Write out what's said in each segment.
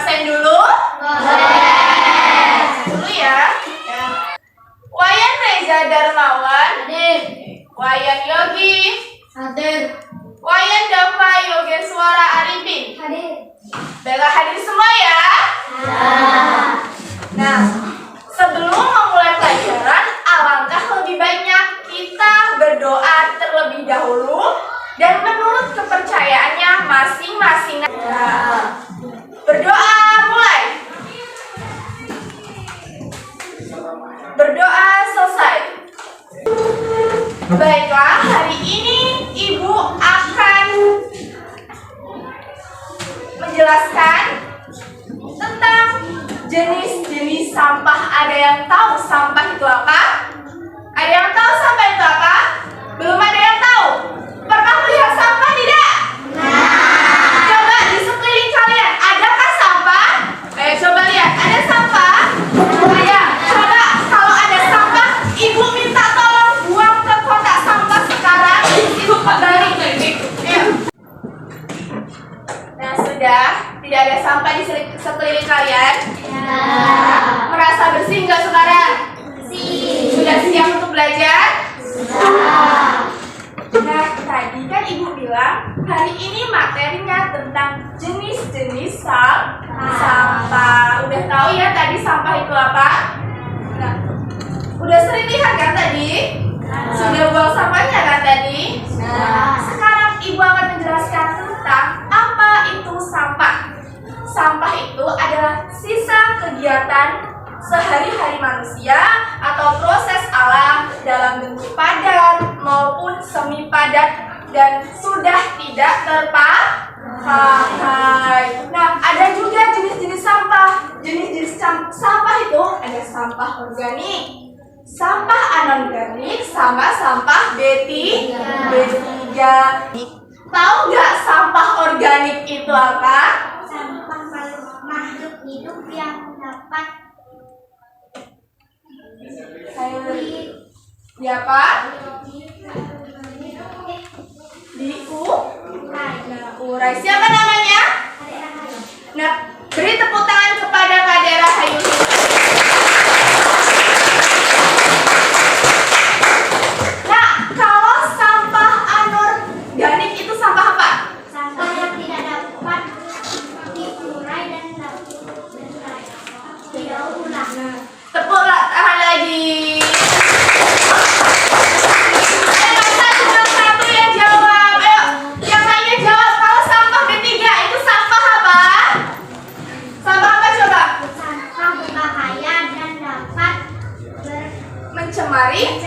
absen dulu? Dulu ya. Wayan Reza Darmawan. Hadir. Wayan Yogi. Hadir. Wayan Dava Yogeswara Arifin. Hadir. Baiklah, hadir semua ya. Nah, sebelum memulai pelajaran, alangkah lebih baiknya kita berdoa terlebih dahulu dan menurut kepercayaannya masing-masing. Berdoa mulai. Berdoa selesai. Baiklah, hari ini Ibu akan menjelaskan tentang jenis-jenis sampah. Ada yang tahu sampah itu apa? Ada yang tahu sampah itu apa? Belum ada yang tahu? Pernah melihat sampah tidak? Coba di sekeliling kalian, adakah sampah? Coba lihat, ada sampah? Ya, coba kalau ada sampah, Ibu minta tolong buang ke kotak sampah sekarang. Ibu balik. Nah, sudah tidak ada sampah di sekeliling kalian? Merasa bersih nggak sekarang? Sudah siap untuk belajar? Nah, tadi kan Ibu bilang hari ini materinya tentang jenis-jenis sampah. Udah tahu ya tadi sampah itu apa? Nah, udah sering lihat kan tadi? Sudah buang sampahnya kan tadi? Sekarang Ibu akan menjelaskan tentang apa itu sampah. Sampah itu adalah sisa kegiatan sehari-hari manusia atau proses alam dalam bentuk padat maupun semi padat dan sudah tidak terpakai. Nah, ada juga jenis-jenis sampah. Jenis-jenis sampah itu ada sampah organik, sampah anorganik, sama sampah B3. Tahu nggak sampah organik itu apa? Sampah makhluk hidup yang dapat diurai. Siapa namanya? Nah, beri tepuk tangan kepada Kak Dera Hayu. Nah, kalau sampah anorganik itu sampah apa? sampah yang tidak dapat diurai dan didaur ulang. Tepuk tangan lagi. Satu yang jawab. Ayo, yang lainnya jawab. Kalau sampah B3 itu sampah apa? Sampah apa coba? Sampah berbahaya dan dapat Mencemari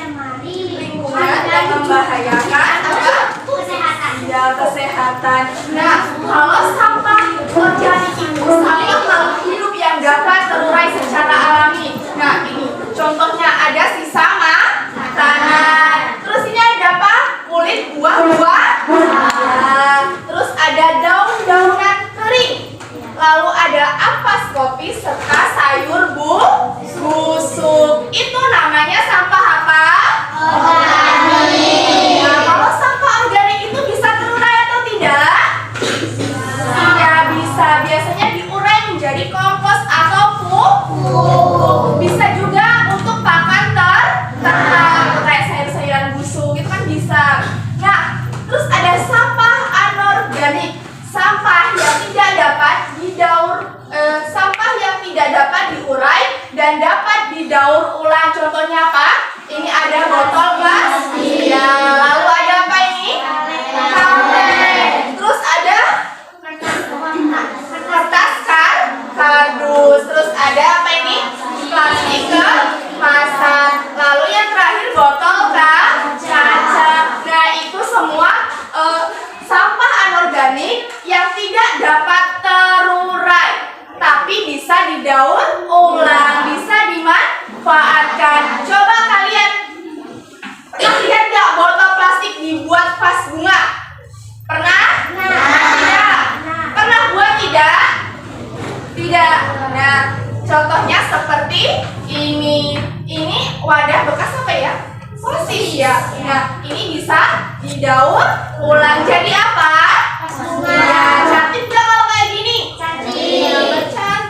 lingkungan dan membahayakan apa? kesehatan. Ya, kesehatan. Nah, kalau sampah organik itu sampah makhluk hidup yang dapat terurai secara alami. Nah, ini contohnya ada sisa makanan. Terus ini ada apa? Kulit buah-buah. Nah, terus ada daun-daunan kering. Lalu ada ampas kopi serta sayur busuk. Itu namanya sampah apa? Organik. Nah, kalau sampah organik itu bisa terurai atau tidak? Tidak bisa. Biasanya diurai menjadi kompos atau pupuk. Bisa juga untuk pakan ternak, kayak sayur-sayuran busuk itu kan bisa. Nah, terus ada sampah anorganik, sampah yang tidak dapat sampah yang tidak dapat diurai dan dapat didaur ulang. Contohnya apa? Ini ada botol plastik. Ya, lalu ada apa ini? Kaleng. Terus ada kertas kardus. Terus ada apa ini? Plastik kemasan. Lalu yang terakhir botol kaca. Nah, itu semua sampah anorganik yang tidak dapat terurai, tapi bisa didaur ulang, bisa dimanfaatkan. Coba kalian pernah lihat nggak botol plastik dibuat vas bunga? Pernah? Tidak. Pernah buat tidak? Tidak. Nah, contohnya seperti ini. Ini wadah bekas apa ya? Sosis ya. Nah, ini bisa didaur ulang jadi apa? Ya, cantik nggak kalau kayak gini? Cantik. Cantik.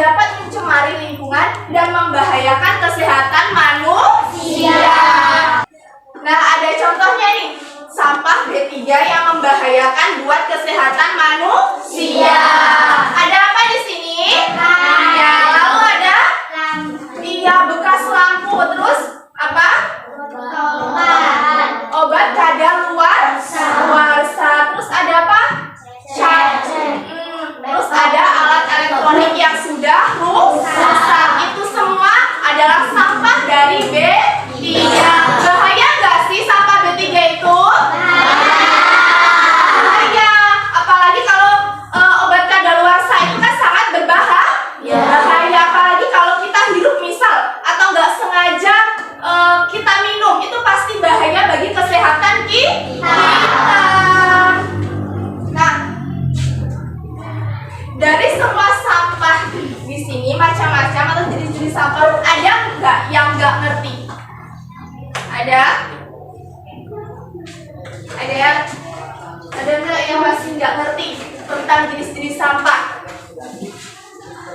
dapat mencemari lingkungan dan membahayakan kesehatan manusia. Nah, ada contohnya nih, sampah B3 yang membahayakan buat kesehatan manusia. Ada apa di sini? Ya, lalu ada bekas lampu, terus apa? Obat kadaluarsa. Terus ada apa? Cat. Terus ada alat elektronik yang sudah rusak. Itu semua adalah sampah dari B3. Bahaya nggak sih sampah B3 itu? Bahaya. Apalagi kalau obat kadaluarsa itu kan sangat berbahaya. Bahaya. Apalagi kalau kita hirup misal atau nggak sengaja kita minum, itu pasti bahaya bagi kesehatan kita. Nah, dari semua sampah di sini macam-macam atau jenis-jenis sampah, ada nggak yang nggak ngerti? Ada nggak yang masih nggak ngerti tentang jenis-jenis sampah?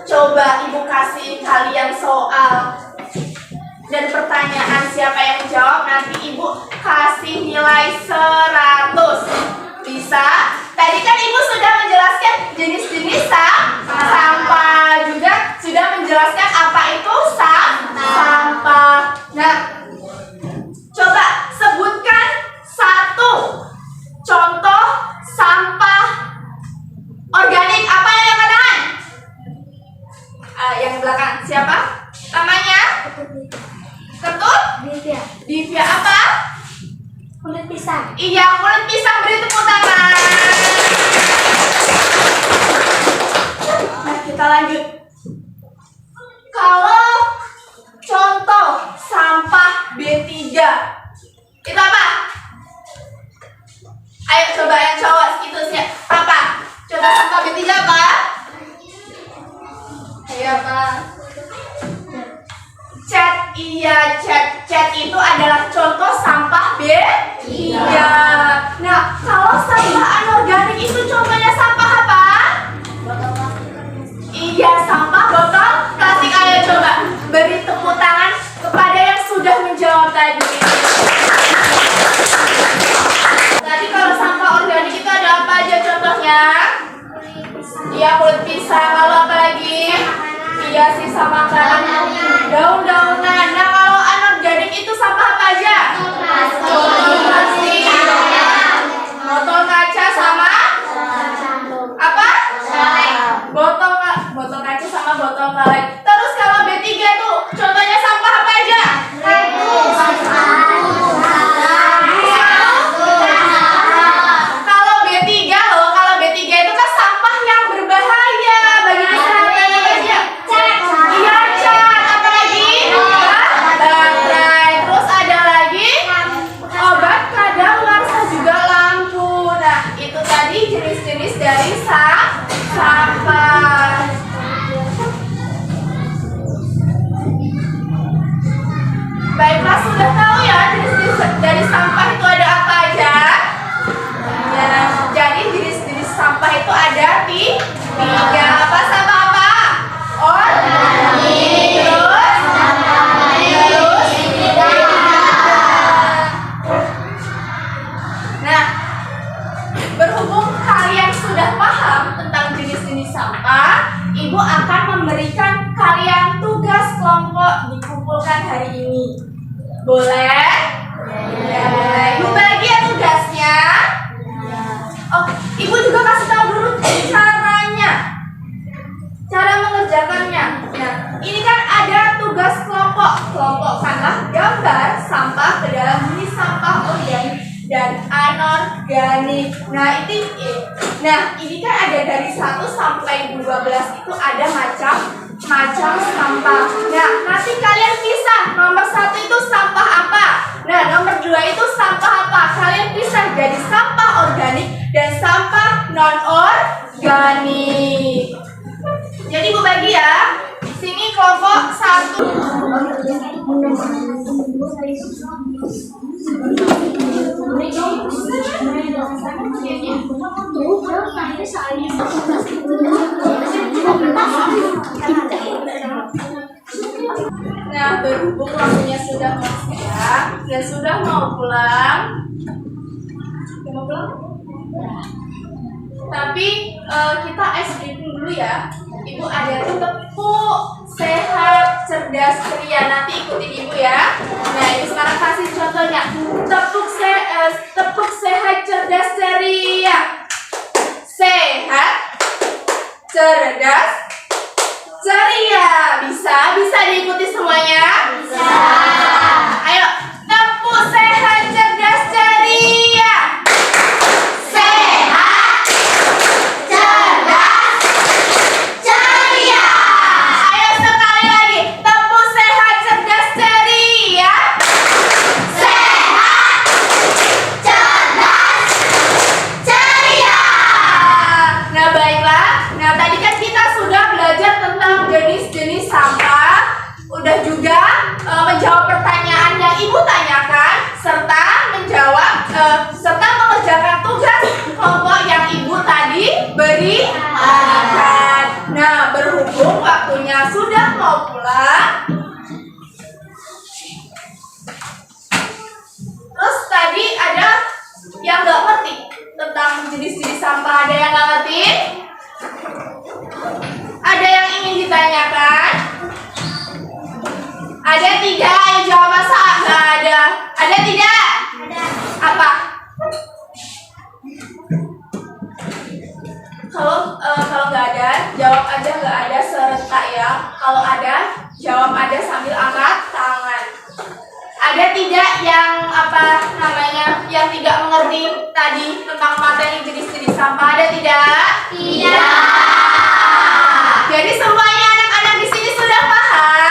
Coba ibu kasih kalian soal dan pertanyaan, siapa yang menjawab nanti ibu kasih nilai 100. Bisa? Tadi kan ibu sudah menjelaskan jenis-jenis sampah, juga sudah menjelaskan apa itu sampah. Nah, coba sebutkan satu contoh sampah organik. Apa yang angkat tangan? Yang belakang siapa? Namanya? Ketut? Divya apa? Kulit pisang. Iya, kulit pisang. Beri tepuk tangan. Nah, kita lanjut. Kalau contoh sampah B3 itu apa? Ayo coba yang cowok itu apa? Coba sampah B3 apa? Ayo apa? Cat. Iya, cat itu adalah contoh sampah B3. Nah, kalau sampah anorganik itu contohnya sampah apa? Iya, sampah botol plastik. Ayo coba beri tepuk tangan kepada yang sudah menjawab tadi. Tadi kalau sampah organik itu ada apa aja contohnya? Iya, kulit pisang. Lalu apa lagi? Iya, sisa makanan, daun-daunan. Nah, kalau anorganik itu sampah apa aja? Botol plastik, botol kaca sama apa? Botol kaca sama botol kaleng. Terus kalau B3 tuh contohnya sampah apa aja? Kalau B3 itu kan sampah yang berbahaya bagi kesehatan aja. Iya, cat. Apa lagi? Baterai. Terus ada lagi obat kadaluarsa, juga lampu. Nah, itu tadi jenis-jenis dari sampah. Baiklah, sudah tahu ya jenis-jenis dari sampah itu ada apa aja? Ya, jadi jenis-jenis sampah itu ada tiga. Apa sampah apa? Organik. Nah, berhubung kalian sudah paham tentang jenis-jenis sampah, ibu akan memberikan kalian tugas kelompok dikumpulkan hari ini. Boleh? Ya, boleh. Ibu bagi ya tugasnya. Oh, ibu juga kasih tahu dulu cara mengerjakannya. Nah, ini kan ada tugas kelompok. Kelompokkanlah gambar sampah ke dalam jenis sampah organik dan anorganik. Nah, ini kan ada dari 1 sampai 12 itu ada macam sampah. Nah, nanti kalian pisah. Nomor 1 itu sampah apa? Nah, nomor 2 itu sampah apa? Kalian pisah jadi sampah organik dan sampah non-organik. Jadi ibu bagi ya. Sini kelompok 1. berhubung waktunya sudah mau siang dan sudah mau pulang. Sudah mau pulang? Tapi kita ice breaking dulu ya. Ibu ada tuh tepuk sehat cerdas ceria, nanti ikutin ibu ya. Nah ibu sekarang kasih contohnya, tepuk sehat cerdas ceria. Sehat cerdas ceria. Bisa diikuti semuanya? Bisa. Ayo tepuk sehat cerdas ceria. Sehat cerdas ceria. Ayo sekali lagi, tepuk sehat cerdas ceria. Sehat cerdas ceria. Nah baiklah, nah tadi kan kita sudah belajar tentang jenis-jenis sampah, udah juga menjawab pertanyaan yang ibu tanyakan, serta mengerjakan tugas kelompok yang ibu tadi berikan. Nah berhubung waktunya sudah mau pulang, terus tadi ada yang nggak ngerti tentang jenis-jenis sampah, ada yang nggak ngerti? Ada yang ingin ditanyakan? Ada tidak? Ayo jawab, masa nggak ada? Ada tidak? Ada. Apa? Kalau nggak ada, jawab aja nggak ada serentak ya. Kalau ada, jawab ada sambil angkat tangan. Ada tidak yang yang tidak mengerti tadi tentang materi jenis-jenis sampah? Ada tidak? Tidak. Jadi semuanya anak-anak di sini sudah paham?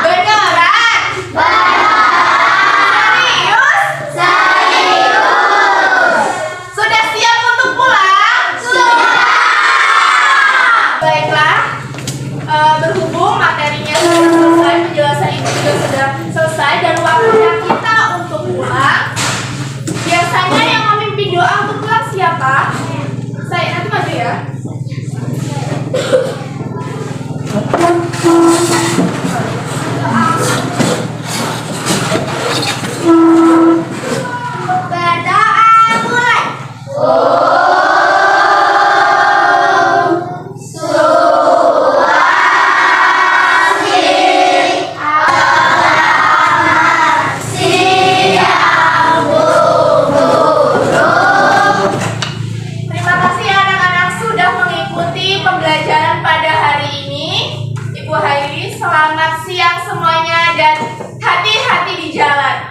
Beneran? Serius? Sudah siap untuk pulang? Sudah. Baiklah, berhubung materinya sudah selesai, penjelasan itu juga sudah selesai dan waktunya kita untuk pulang. Biasanya yang memimpin doa untuk pulang siapa? Saya, nanti maju ya. Berdoa mulai. Terima kasih anak-anak sudah mengikuti pembelajaran pada hari ini. Ibu Hairi, selamat siang semuanya dan hati-hati di jalan.